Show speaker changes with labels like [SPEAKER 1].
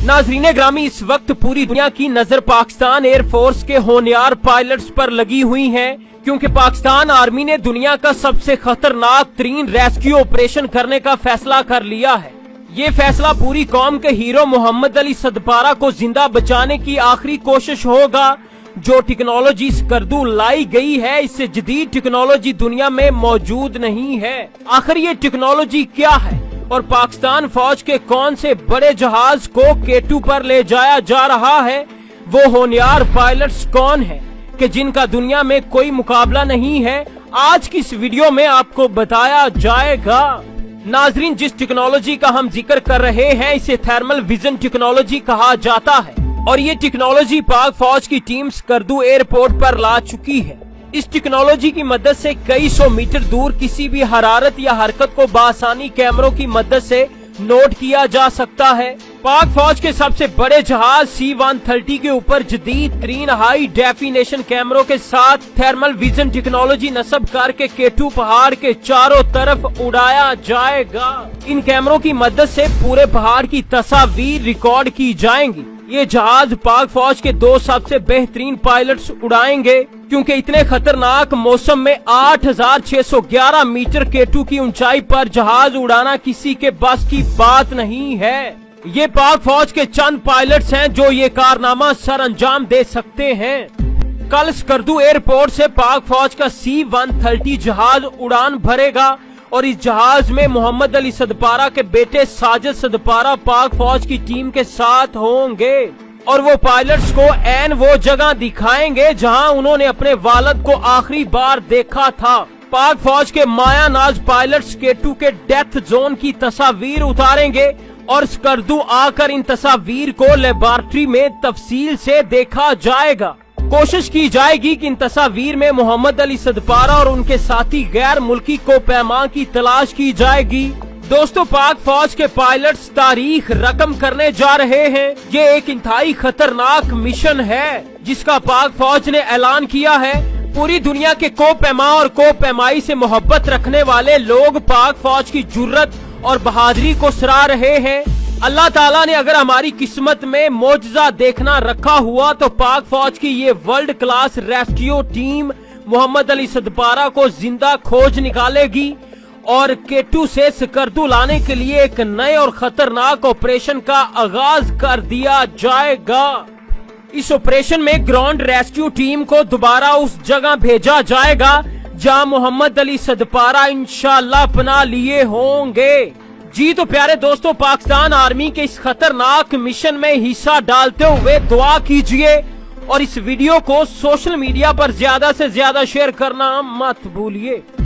[SPEAKER 1] नाज़रीन ग्रामी, इस वक्त पूरी दुनिया की नजर पाकिस्तान एयर फोर्स के होनहार पायलट्स पर लगी हुई है, क्योंकि पाकिस्तान आर्मी ने दुनिया का सबसे खतरनाक तरीन रेस्क्यू ऑपरेशन करने का फैसला कर लिया है। ये फैसला पूरी कौम के हीरो मोहम्मद अली सदपारा को जिंदा बचाने की आखिरी कोशिश होगा। जो टेक्नोलॉजी स्कर्दू लाई गई है, इससे जदीद टेक्नोलॉजी दुनिया में मौजूद नहीं है। आखिर ये टेक्नोलॉजी क्या है और पाकिस्तान फौज के कौन से बड़े जहाज को K2 पर ले जाया जा रहा है? वो होनहार पायलट्स कौन है कि जिनका दुनिया में कोई मुकाबला नहीं है? आज की इस वीडियो में आपको बताया जाएगा। नाजरीन, जिस टेक्नोलॉजी का हम जिक्र कर रहे हैं, इसे थर्मल विजन टेक्नोलॉजी कहा जाता है और ये टेक्नोलॉजी पाक फौज की टीम स्कर्दू एयरपोर्ट पर ला चुकी है। इस टेक्नोलॉजी की मदद से कई सौ मीटर दूर किसी भी हरारत या हरकत को बआसानी कैमरों की मदद से नोट किया जा सकता है। पाक फौज के सबसे बड़े जहाज C-130 के ऊपर जदीद तरीन हाई डेफिनेशन कैमरों के साथ थर्मल विजन टेक्नोलॉजी नस्ब करके K2 पहाड़ के चारों तरफ उड़ाया जाएगा। इन कैमरों की मदद से पूरे पहाड़ की तस्वीर रिकॉर्ड की जाएंगी। ये जहाज पाक फौज के दो सबसे बेहतरीन पायलट्स उड़ाएंगे, क्योंकि इतने खतरनाक मौसम में 8611 मीटर K2 की ऊंचाई पर जहाज उड़ाना किसी के बस की बात नहीं है। ये पाक फौज के चंद पायलट्स हैं जो ये कारनामा सर अंजाम दे सकते हैं। कल स्कर्दू एयरपोर्ट से पाक फौज का C-130 जहाज उड़ान भरेगा और इस जहाज में मोहम्मद अली सदपारा के बेटे साजिद सदपारा पाक फौज की टीम के साथ होंगे और वो पायलट्स को ऐन वो जगह दिखाएंगे जहां उन्होंने अपने वालिद को आखिरी बार देखा था। पाक फौज के माया नाज पायलट्स K2 के डेथ जोन की तस्वीर उतारेंगे और स्कर्दू आकर इन तस्वीर को लेबोरेटरी में तफसील से देखा जाएगा। कोशिश की जाएगी कि इन तस्वीर में मोहम्मद अली सदपारा और उनके साथी गैर मुल्की को पैमा की तलाश की जाएगी। दोस्तों, पाक फौज के पायलट्स तारीख रकम करने जा रहे हैं। ये एक इंतहाई खतरनाक मिशन है जिसका पाक फौज ने ऐलान किया है। पूरी दुनिया के कोपैमा और कोपैमाई से मोहब्बत रखने वाले लोग पाक फौज की जुर्रत और बहादुरी को सराह रहे हैं। अल्लाह ताला ने अगर हमारी किस्मत में मौजज़ा देखना रखा हुआ तो पाक फौज की ये world class rescue team Mohammad Ali Sadpara को जिंदा खोज निकालेगी और K2 से स्कर्दू लाने के लिए एक नए और खतरनाक ऑपरेशन का आगाज कर दिया जाएगा। इस ऑपरेशन में ग्राउंड रेस्क्यू टीम को दोबारा उस जगह भेजा जाएगा जहां मोहम्मद अली सदपारा इंशाअल्लाह पनाह लिए होंगे। जी तो प्यारे दोस्तों, पाकिस्तान आर्मी के इस खतरनाक मिशन में हिस्सा डालते हुए दुआ कीजिए और इस वीडियो को सोशल मीडिया पर ज्यादा से ज्यादा शेयर करना मत भूलिए।